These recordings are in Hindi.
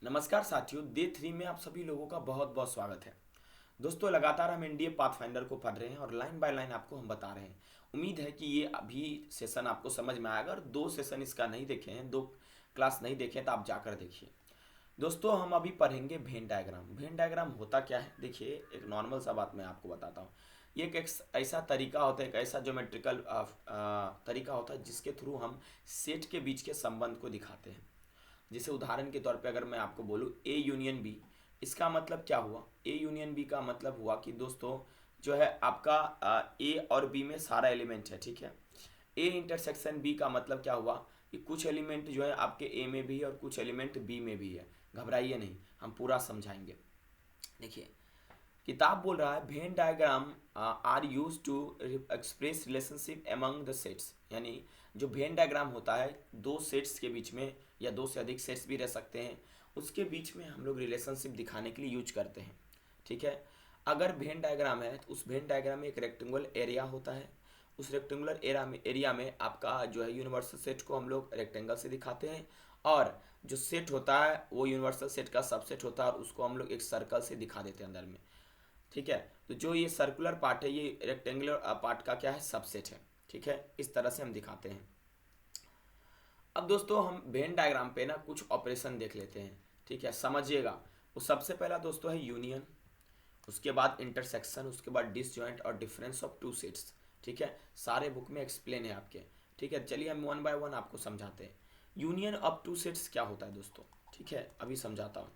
नमस्कार साथियों, डे 3 में आप सभी लोगों का बहुत बहुत स्वागत है। दोस्तों, लगातार हम एनडीए पाथफाइंडर को पढ़ रहे हैं और लाइन बाय लाइन आपको हम बता रहे हैं। उम्मीद है कि ये अभी सेशन आपको समझ में आएगा। और दो सेशन इसका नहीं देखे हैं, दो क्लास नहीं देखे हैं तो आप जाकर देखिए। दोस्तों, हम अभी पढ़ेंगे वेन डायग्राम। वेन डायग्राम होता क्या है, देखिए एक नॉर्मल सा बात मैं आपको बताता हूँ। ये एक ऐसा तरीका होता है, एक ऐसा ज्योमेट्रिकल तरीका होता है जिसके थ्रू हम सेट के बीच के संबंध को दिखाते हैं। जैसे उदाहरण के तौर पे अगर मैं आपको बोलूँ ए यूनियन बी, इसका मतलब क्या हुआ? ए यूनियन बी का मतलब हुआ कि दोस्तों जो है आपका ए और बी में सारा एलिमेंट है, ठीक है। ए इंटरसेक्शन बी का मतलब क्या हुआ कि कुछ एलिमेंट जो है आपके ए में भी है और कुछ एलिमेंट बी में भी है। घबराइए नहीं, हम पूरा समझाएंगे। देखिए, किताब बोल रहा है Venn diagram are use to express relationship among the sets. यानी जो वेन डायग्राम होता है दो सेट्स के बीच में, या दो से अधिक सेट्स भी रह सकते हैं, उसके बीच में हम लोग रिलेशनशिप दिखाने के लिए यूज करते हैं, ठीक है। अगर वेन डायग्राम है तो उस वेन डायग्राम में एक रेक्टेंगुलर एरिया होता है। उस रेक्टेंगुलर एरिया में आपका जो है यूनिवर्सल सेट को हम लोग रेक्टेंगल से दिखाते हैं। और जो सेट होता है वो यूनिवर्सल सेट का सबसेट होता है और उसको हम लोग एक सर्कल से दिखा देते हैं अंदर में, ठीक है। तो जो ये सर्कुलर पार्ट है ये रेक्टेंगुलर पार्ट का क्या है, सबसेट है, ठीक है। इस तरह से हम दिखाते हैं। अब दोस्तों हम वेन डायग्राम पे ना कुछ ऑपरेशन देख लेते हैं, ठीक है, समझिएगा। वो सबसे पहला दोस्तों है यूनियन, उसके बाद इंटरसेक्शन, उसके बाद डिसजॉइंट और डिफरेंस ऑफ टू सेट्स, ठीक है। सारे बुक में एक्सप्लेन है आपके, ठीक है। चलिए हम वन बाय वन आपको समझाते हैं। यूनियन ऑफ टू सेट्स क्या होता है दोस्तों, ठीक है, अभी समझाता हूँ।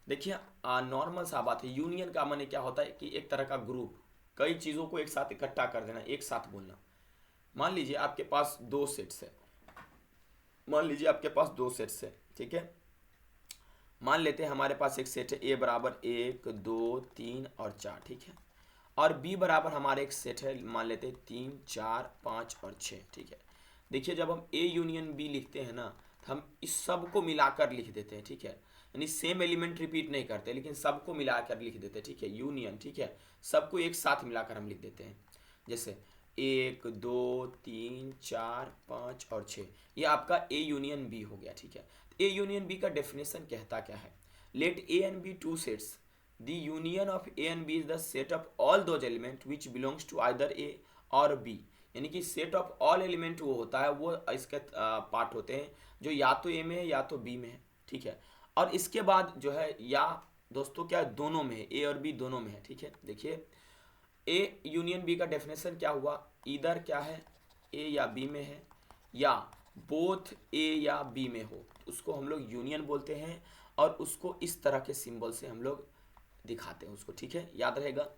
देखिए, नॉर्मल सा बात है। यूनियन का माने क्या होता है कि एक तरह का ग्रुप, कई चीज़ों को एक साथ इकट्ठा कर देना, एक साथ बोलना। मान लीजिए आपके पास दो सेट्स है, मान लीजिए आपके पास दो सेट्स है, ठीक है। मान लेते हैं हमारे पास एक सेट है ए बराबर एक दो तीन और चार, ठीक है। और बी बराबर हमारे एक सेट है, मान लेते हैं तीन चार पाँच और छः, ठीक है। देखिए, जब हम ए यूनियन बी लिखते हैं ना तो हम इस सब को मिलाकर लिख देते हैं, ठीक है। यानी सेम एलिमेंट रिपीट नहीं करते लेकिन सबको मिलाकर लिख देते हैं, ठीक है, यूनियन, ठीक है। सबको एक साथ मिलाकर हम लिख देते हैं। जैसे एक दो तीन चार पाँच और छः, ये आपका ए यूनियन बी हो गया, ठीक है। ए यूनियन बी का डेफिनेशन कहता क्या है? Let A and B two sets, the union of A and B is the set of all those element which belongs to either A और बी। यानी कि सेट ऑफ ऑल एलिमेंट वो होता है, वो इसके पार्ट होते हैं जो या तो ए में है या तो बी में है, ठीक है। और इसके बाद जो है या दोस्तों क्या है, दोनों में है, ए और बी दोनों में है, ठीक है। देखिए, ए यूनियन बी का डेफिनेशन क्या हुआ? इधर क्या है, ए या बी में है, या बोथ ए या बी में हो, उसको हम लोग यूनियन बोलते हैं। और उसको इस तरह के सिंबल से हम लोग दिखाते हैं उसको, ठीक है, याद रहेगा।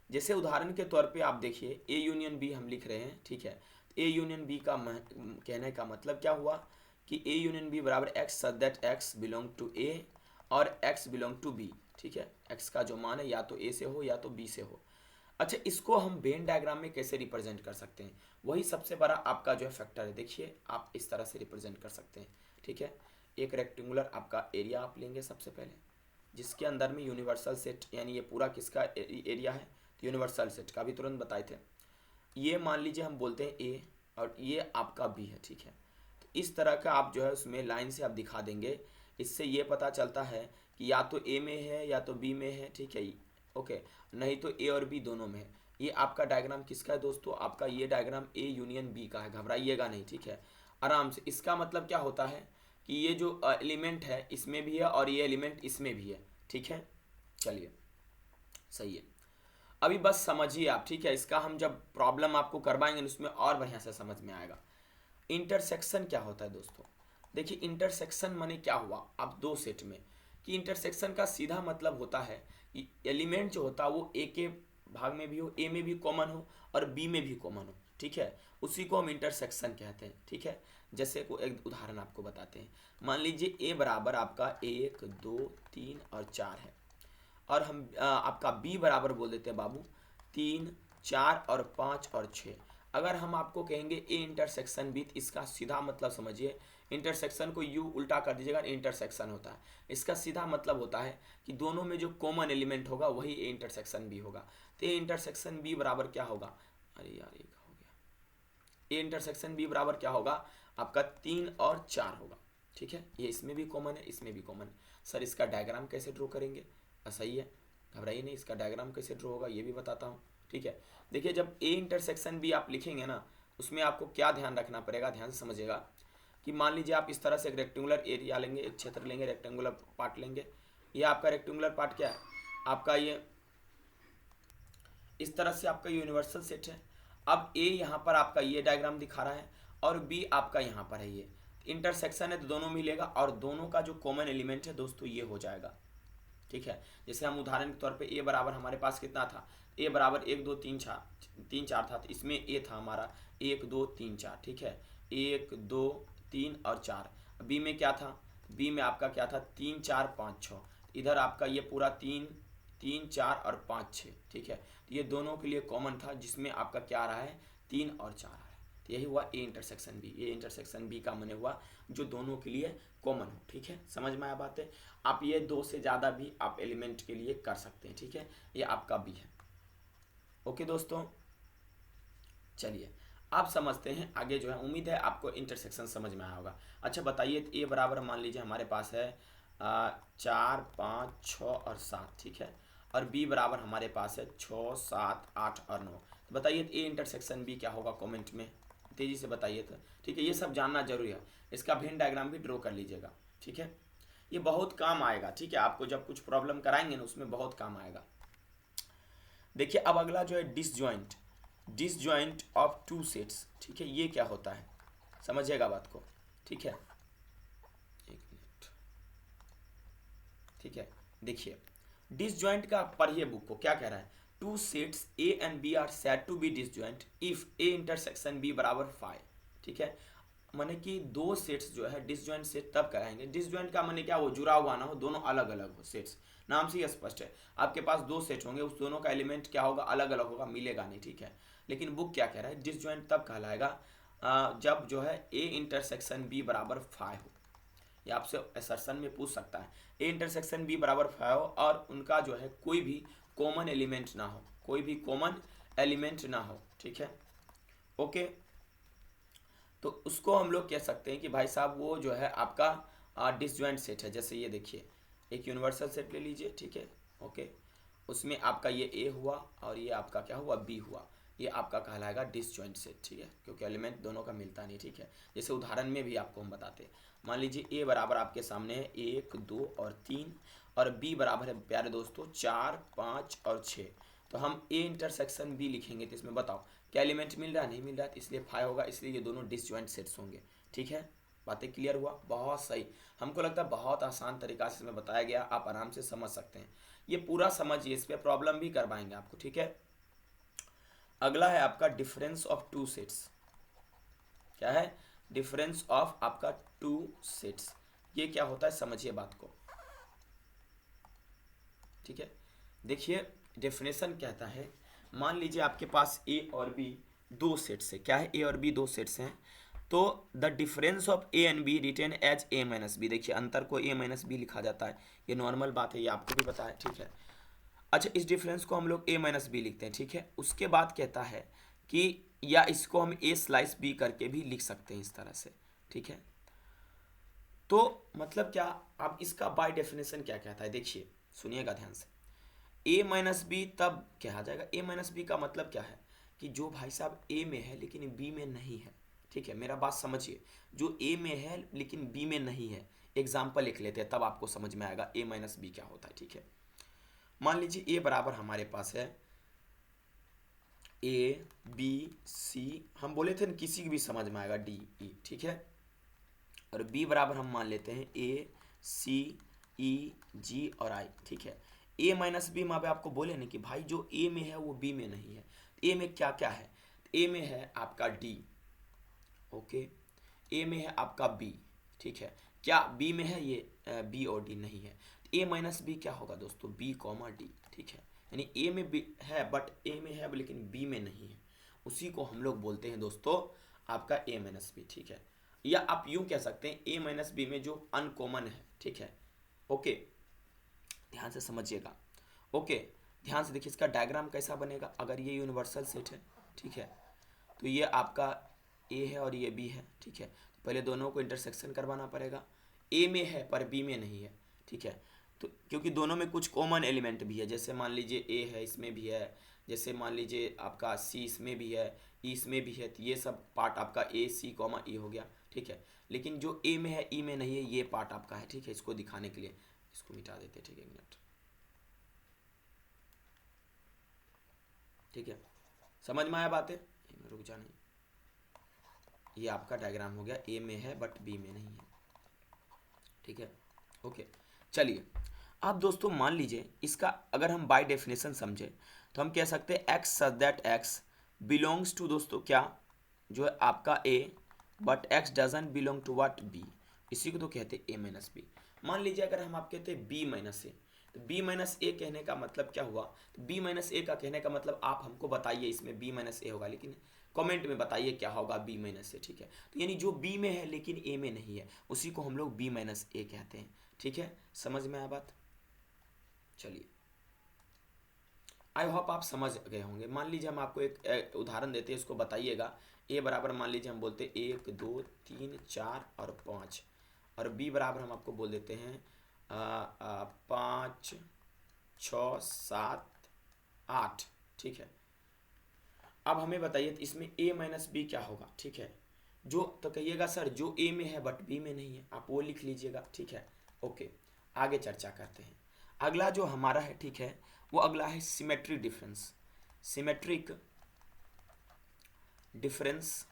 जैसे उदाहरण के तौर पे आप देखिए ए यूनियन बी हम लिख रहे हैं, ठीक है। ए यूनियन बी का कहने का मतलब क्या हुआ कि ए यूनियन बी बराबर X such that X belong to A or X belong to be, ठीक है। एक्स का जो मान है या तो ए से हो या तो बी से हो। अच्छा, इसको हम वेन डायग्राम में कैसे रिप्रेजेंट कर सकते हैं? वही सबसे बड़ा आपका जो है फैक्टर है। देखिए, आप इस तरह से रिप्रेजेंट कर सकते हैं, ठीक है। एक रेक्टेंगुलर आपका एरिया आप लेंगे सबसे पहले, जिसके अंदर में यूनिवर्सल सेट, यानी ये पूरा किसका एरिया है, तो यूनिवर्सल सेट का भी तुरंत बताए थे। ये मान लीजिए हम बोलते हैं ए और ये आपका बी है, ठीक है। तो इस तरह का आप जो है उसमें लाइन से आप दिखा देंगे। इससे ये पता चलता है कि या तो ए में है या तो बी में है, ठीक है, ओके। नहीं तो ए और बी दोनों में है। ये आपका डायग्राम किसका है दोस्तों? आपका ये डायग्राम ए यूनियन बी का है, घबराइएगा नहीं, ठीक है, आराम से। इसका मतलब क्या होता है कि ये जो एलिमेंट है इसमें भी है और ये एलिमेंट इसमें भी है, ठीक है। चलिए, सही है। अभी बस समझिए आप, ठीक है। इसका हम जब प्रॉब्लम आपको करवाएंगे उसमें और बढ़िया से समझ में आएगा। इंटरसेक्शन क्या होता है दोस्तों? देखिए, इंटरसेक्शन माने क्या हुआ अब दो सेट में, कि इंटरसेक्शन का सीधा मतलब होता है कि एलिमेंट जो होता है वो ए के भाग में भी हो, ए में भी कॉमन हो और बी में भी कॉमन हो, ठीक है। उसी को हम इंटरसेक्शन कहते हैं, ठीक है। जैसे को एक उदाहरण आपको बताते हैं। मान लीजिए ए बराबर आपका एक दो तीन और चार है, और हम आपका बी बराबर बोल देते हैं बाबू तीन चार और पाँच और छः। अगर हम आपको कहेंगे ए इंटरसेक्शन बी, इसका सीधा मतलब समझिए, इंटरसेक्शन को यू उल्टा कर दीजिएगा, इंटरसेक्शन होता है। इसका सीधा मतलब होता है कि दोनों में जो कॉमन एलिमेंट होगा वही ए इंटरसेक्शन बी होगा। तो ए इंटरसेक्शन बी बराबर क्या होगा? अरे यार, ये क्या हो गया, ए इंटरसेक्शन बी बराबर क्या होगा आपका तीन और चार होगा। ठीक है, ये इसमें भी कॉमन है, इसमें भी कॉमन है। सर इसका डायग्राम कैसे ड्रॉ करेंगे? सही है, घबराइए नहीं, इसका डायग्राम कैसे ड्रॉ होगा ये भी बताता हूँ। ठीक है, देखिए जब ए इंटरसेक्शन बी आप लिखेंगे ना, उसमें आपको क्या ध्यान रखना पड़ेगा, ध्यान से समझिएगा कि मान लीजिए आप इस तरह से एक रेक्टेंगुलर एरिया लेंगे, एक क्षेत्र लेंगे, रेक्टेंगुलर पार्ट लेंगे। ये आपका रेक्टेंगुलर पार्ट क्या है, आपका ये इस तरह से आपका यूनिवर्सल सेट है। अब ए यहाँ पर आपका ये डायग्राम दिखा रहा है और बी आपका यहाँ पर है, ये इंटरसेक्शन है तो दोनों मिलेगा और दोनों का जो कॉमन एलिमेंट है दोस्तों ये हो जाएगा। ठीक है, जैसे हम उदाहरण के तौर पे ए बराबर हमारे पास कितना था, ए बराबर 1 2 3 4 था, तो इसमें ए था हमारा 1 2 3 4। ठीक है, 1 2 3 और 4। बी में क्या था, बी में आपका क्या था 3 4 5 6, इधर आपका ये पूरा 3 3 4 और 5 6। ठीक है, तो ये दोनों के लिए कॉमन था जिसमें आपका क्या आ रहा है 3 और 4 आ रहा है। तो यही हुआ A intersection B. A intersection B का माने हुआ जो दोनों के लिए कॉमन हो। ठीक है, समझ में आया बात है। आप ये 2 से ज़्यादा भी आप एलिमेंट के लिए कर सकते हैं। ठीक है, ये आपका बी है। ओके दोस्तों, चलिए आप समझते हैं आगे जो है, उम्मीद है आपको इंटरसेक्शन समझ में आया होगा। अच्छा बताइए, ए बराबर मान लीजिए हमारे पास है 4 5 6 और 7। ठीक है, और बी बराबर हमारे पास है 6 7 8 और 9। तो बताइए ए इंटरसेक्शन बी क्या होगा, कमेंट में तेज़ी से बताइए तो। ठीक है, ये सब जानना जरूरी है, इसका वेन डायग्राम भी ड्रॉ कर लीजिएगा। ठीक है, ये बहुत काम आएगा। ठीक है, आपको जब कुछ प्रॉब्लम कराएंगे ना उसमें बहुत काम आएगा। देखिए अब अगला जो है disjoint, disjoint of two sets. ठीक है, ये क्या होता है समझिएगा बात को। ठीक है, एक मिनट। ठीक है, देखिए डिसजॉइंट का पढ़िए बुक को, क्या कह रहा है, two sets A and B are said to be disjoint if A intersection B बराबर 5। ठीक है, माने कि दो सेट्स जो है डिसजॉइंट सेट तब कराएंगे, डिसजॉइंट का माने क्या, वो जुड़ा हुआ ना हो, दोनों अलग अलग हो सेट्स। नाम से ही स्पष्ट है, आपके पास दो सेट होंगे, उस दोनों का एलिमेंट क्या होगा, अलग अलग होगा, मिलेगा नहीं। ठीक है, लेकिन बुक क्या कह रहा है, डिसजॉइंट तब कहलाएगा जब जो है ए इंटरसेक्शन बी बराबर 5 हो। ये आपसे असर्शन में पूछ सकता है, ए इंटरसेक्शन बी बराबर 5 हो और उनका जो है कोई भी कॉमन एलिमेंट ना हो, कोई भी कॉमन एलिमेंट ना हो। ठीक है, ओके, तो उसको हम लोग कह सकते हैं कि भाई साहब वो जो है आपका डिसजॉइंट सेट है। जैसे ये देखिए, एक यूनिवर्सल सेट ले लीजिए। ठीक है, ओके, उसमें आपका ये ए हुआ और ये आपका क्या हुआ, बी हुआ, ये आपका कहलाएगा डिसजॉइंट सेट। ठीक है, क्योंकि एलिमेंट दोनों का मिलता नहीं। ठीक है, जैसे उदाहरण में भी आपको हम बताते हैं, मान लीजिए ए बराबर आपके सामने है 1 2 और 3 और बी बराबर है प्यारे दोस्तों 4 5 और 6। तो हम ए इंटरसेक्शन बी लिखेंगे तो इसमें बताओ क्या एलिमेंट मिल रहा है, नहीं मिल रहा है, तो इसलिए 5 होगा, इसलिए ये दोनों डिसजॉइंट सेट्स होंगे। ठीक है, बातें क्लियर हुआ, बहुत सही। हमको लगता है बहुत आसान तरीका से इसमें बताया गया, आप आराम से समझ सकते हैं। ये पूरा समझिए, इस पर प्रॉब्लम भी करवाएंगे आपको। ठीक है, अगला है आपका डिफरेंस ऑफ टू सेट्स। क्या है, डिफरेंस ऑफ आपका टू सेट्स। ये क्या होता है समझिए बात को। ठीक है, देखिए डेफिनेशन कहता है, मान लीजिए आपके पास ए और बी दो सेट्स है। क्या है, ए और बी दो सेट्स हैं, तो the difference of A and B written as A minus B. देखिए अंतर को ए माइनस बी लिखा जाता है, ये नॉर्मल बात है, ये आपको भी पता है। ठीक है, अच्छा इस डिफरेंस को हम लोग ए माइनस बी लिखते हैं। ठीक है, उसके बाद कहता है कि या इसको हम ए स्लाइस बी करके भी लिख सकते हैं इस तरह से। ठीक है, तो मतलब क्या, अब इसका बाय डेफिनेशन क्या कहता है, देखिए सुनिएगा ध्यान से। ए माइनस बी तब कहा जाएगा, ए माइनस बी का मतलब क्या है कि जो भाई साहब ए में है लेकिन बी में नहीं है। ठीक है, मेरा बात समझिए, जो ए में है लेकिन बी में नहीं है, एग्जाम्पल लिख लेते हैं तब आपको समझ में आएगा ए माइनस बी क्या होता है। ठीक है, मान लीजिए ए बराबर हमारे पास है ए बी सी, हम बोले थे ना किसी की भी समझ में आएगा, डी ई। ठीक है, और बी बराबर हम मान लेते हैं ए सी ई जी और आई। ठीक है, ए माइनस बी वहाँ पे आपको बोले ना कि भाई जो ए में है वो बी में नहीं है, ए में क्या क्या है, ए में है आपका डी, ओके, ए में है आपका बी। ठीक है, क्या बी में है, ये बी और डी नहीं है, ए माइनस बी क्या होगा दोस्तों, बी कॉमा डी। ठीक है, यानी ए में बी है बट ए में है लेकिन बी में नहीं है, उसी को हम लोग बोलते हैं दोस्तों आपका ए माइनस बी। ठीक है, या आप यूं कह सकते हैं ए माइनस बी में जो अनकॉमन है। ठीक है, ओके, ध्यान से समझिएगा। ओके, ध्यान से देखिए इसका डायग्राम कैसा बनेगा। अगर ये यूनिवर्सल सेट है, ठीक है, तो ये आपका ए है और ये बी है। ठीक है, तो पहले दोनों को इंटरसेक्शन करवाना पड़ेगा, ए में है पर बी में नहीं है, ठीक है। तो क्योंकि दोनों में कुछ कॉमन एलिमेंट भी है, जैसे मान लीजिए ए है इसमें भी है, जैसे मान लीजिए आपका सी इसमें भी है, ई इसमें भी है, तो ये सब पार्ट आपका ए सी कॉमा ई हो गया, ठीक है। लेकिन जो ए में है ई में नहीं है, ये पार्ट आपका है, ठीक है। इसको दिखाने के लिए इसको मिटा देते हैं, ठीक है, एक मिनट, ठीक है। समझ में आया बातें, रुक जा नहीं, ये आपका डायग्राम हो गया, ए में है बट बी में नहीं है, ठीक है, ओके। चलिए अब दोस्तों मान लीजिए इसका अगर हम बाय डेफिनेशन समझे तो हम कह सकते हैं X such that X belongs to, दोस्तों क्या, जो है आपका A, but X doesn't belong to what, B. इसी को तो कहते हैं ए माइनस बी। मान लीजिए अगर हम आप कहते हैं बी माइनस ए, तो बी माइनस ए कहने का मतलब क्या हुआ, तो बी माइनस ए का कहने का मतलब आप हमको बताइए इसमें बी माइनस ए होगा, लेकिन कमेंट में बताइए क्या होगा बी माइनस ए, ठीक है। तो यानी जो बी में है लेकिन ए में नहीं है, उसी को हम लोग बी माइनस ए कहते हैं, ठीक है। समझ में आया बात, चलिए आई होप आप समझ गए होंगे। मान लीजिए हम आपको एक उदाहरण देते हैं, इसको बताइएगा। ए बराबर मान लीजिए हम बोलते हैं 1 2 3 4 और 5, और बी बराबर हम आपको बोल देते हैं 5 6 7 8, ठीक है। अब हमें बताइए इसमें ए माइनस बी क्या होगा, ठीक है। जो तो कहिएगा सर जो ए में है बट बी में नहीं है, आप वो लिख लीजिएगा, ठीक है, ओके। आगे चर्चा करते हैं। अगला जो हमारा है, ठीक है, वो अगला है symmetric difference. Symmetric difference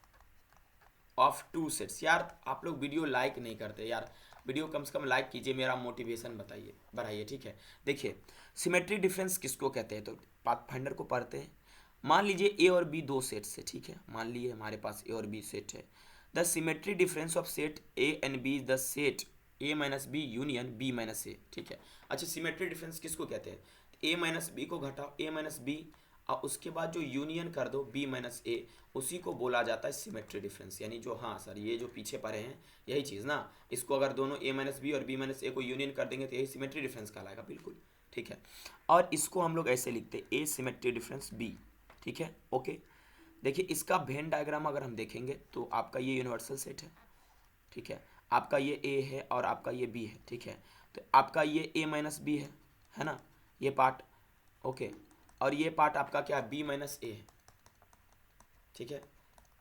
of two sets. यार आप लोग वीडियो लाइक नहीं करते यार, वीडियो कम से कम लाइक कीजिए, मेरा मोटिवेशन बताइए बढ़ाइए, ठीक है। देखिए सिमेट्रिक डिफरेंस किसको कहते हैं, तो पाथफाइंडर को पढ़ते हैं। मान लीजिए ए और बी दो सेट्स है, ठीक है। मान लीजिए हमारे पास ए और बी सेट है। The symmetric difference of set A and B the set A minus B union B minus A, ठीक है। अच्छा सिमेट्रिक डिफरेंस किसको कहते हैं, ए माइनस बी को घटाओ ए माइनस बी, और उसके बाद जो यूनियन कर दो बी माइनस ए, उसी को बोला जाता है सिमेट्रिक डिफरेंस। यानी जो, हाँ सर ये जो पीछे पढ़े हैं यही चीज़ ना, इसको अगर दोनों ए माइनस बी और बी माइनस ए को यूनियन कर देंगे तो यही सिमेट्रिक डिफरेंस कहलाएगा, बिल्कुल, ठीक है। और इसको हम लोग ऐसे लिखते हैं ए सिमेट्रिक डिफरेंस बी, ठीक है, ओके। देखिए इसका वेन डायग्राम अगर हम देखेंगे तो आपका ये यूनिवर्सल सेट है, ठीक है। आपका ये ए है और आपका ये बी है, ठीक है। तो आपका ये ए माइनस बी है ना, ये पार्ट, ओके। और ये पार्ट आपका क्या है, बी माइनस ए है, ठीक है।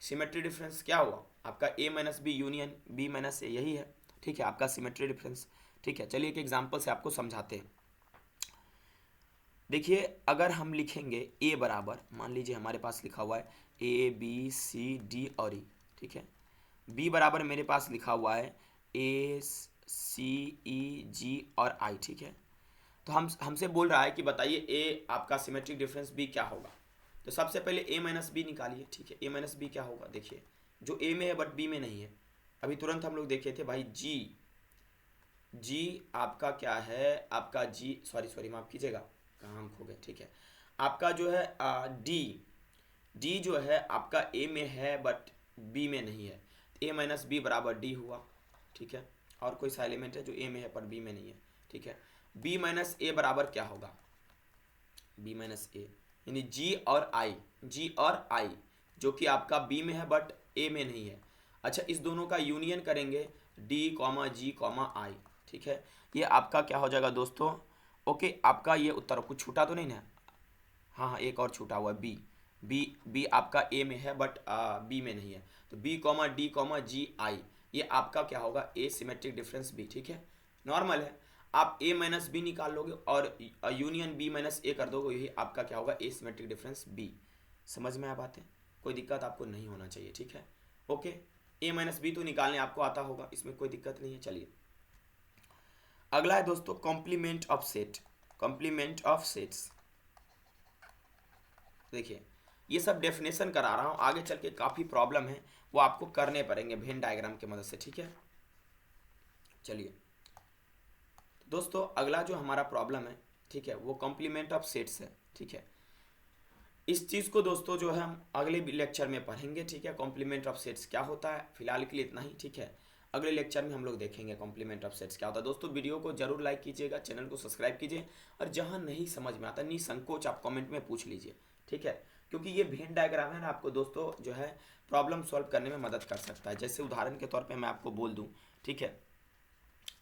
सिमेट्री डिफरेंस क्या हुआ आपका, A minus B union B minus A, यही है, ठीक है, आपका सिमेट्री डिफरेंस, ठीक है। चलिए एक एग्जांपल से आपको समझाते हैं। देखिए अगर हम लिखेंगे ए बराबर, मान लीजिए हमारे पास लिखा हुआ है ए बी सी डी और ई, ठीक है। बी बराबर मेरे पास लिखा हुआ है ए सी ई जी और आई, ठीक है। तो हमसे बोल रहा है कि बताइए ए आपका सिमेट्रिक डिफरेंस बी क्या होगा। तो सबसे पहले ए माइनस बी निकालिए, ठीक है। ए माइनस बी क्या होगा, देखिए जो ए में है बट बी में नहीं है, अभी तुरंत हम लोग देखे थे भाई जी, जी आपका क्या है, आपका जी, सॉरी माफ कीजिएगा, कहाँ हम खो गए, ठीक है। आपका जो है डी, डी जो है आपका ए में है बट बी में नहीं है, ए माइनस बी बराबर डी हुआ, ठीक है। और कोई सा एलिमेंट है जो ए में है पर बी में नहीं है, ठीक है। बी माइनस ए बराबर क्या होगा, बी माइनस ए, यानी जी और आई, जी और आई जो कि आपका बी में है बट ए में नहीं है। अच्छा इस दोनों का यूनियन करेंगे डी कॉमा जी कॉमा आई, ठीक है। ये आपका क्या हो जाएगा दोस्तों, ओके। आपका ये उत्तर कुछ छूटा तो नहीं ना, हाँ एक और छूटा हुआ है बी, बी आपका ए में है बट बी में नहीं है, तो बी कॉमा डी कॉमा जी आई, ये आपका क्या होगा ए सिमेट्रिक डिफरेंस बी, ठीक है। नॉर्मल है, आप ए माइनस बी निकाल लोगे और यूनियन बी माइनस ए कर दोगे, यही आपका क्या होगा ए सिमेट्रिक डिफरेंस बी। समझ में आ बात है, कोई दिक्कत आपको नहीं होना चाहिए, ठीक है, ओके। ए माइनस बी तो निकालने आपको आता होगा, इसमें कोई दिक्कत नहीं है। चलिए अगला है दोस्तों complement of set, complement of sets. देखिए ये सब डेफिनेशन करा रहा हूँ, आगे चल के काफ़ी प्रॉब्लम है वो आपको करने पड़ेंगे वेन डायग्राम की मदद से, ठीक है। चलिए दोस्तों अगला जो हमारा प्रॉब्लम है, ठीक है, वो कॉम्प्लीमेंट ऑफ सेट्स है, ठीक है। इस चीज़ को दोस्तों जो है हम अगले लेक्चर में पढ़ेंगे, ठीक है। कॉम्प्लीमेंट ऑफ सेट्स क्या होता है, फिलहाल के लिए इतना ही, ठीक है। अगले लेक्चर में हम लोग देखेंगे कॉम्प्लीमेंट ऑफ सेट्स क्या होता है। दोस्तों वीडियो को जरूर लाइक कीजिएगा, चैनल को सब्सक्राइब कीजिए, और जहाँ नहीं समझ में आता निसंकोच आप कमेंट में पूछ लीजिए, ठीक है। क्योंकि ये वेन डायग्राम है ना, आपको दोस्तों जो है प्रॉब्लम सॉल्व करने में मदद कर सकता है। जैसे उदाहरण के तौर पे मैं आपको बोल दूं, ठीक है,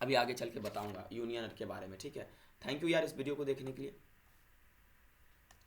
अभी आगे चल के बताऊंगा यूनियन के बारे में, ठीक है। थैंक यू यार इस वीडियो को देखने के लिए।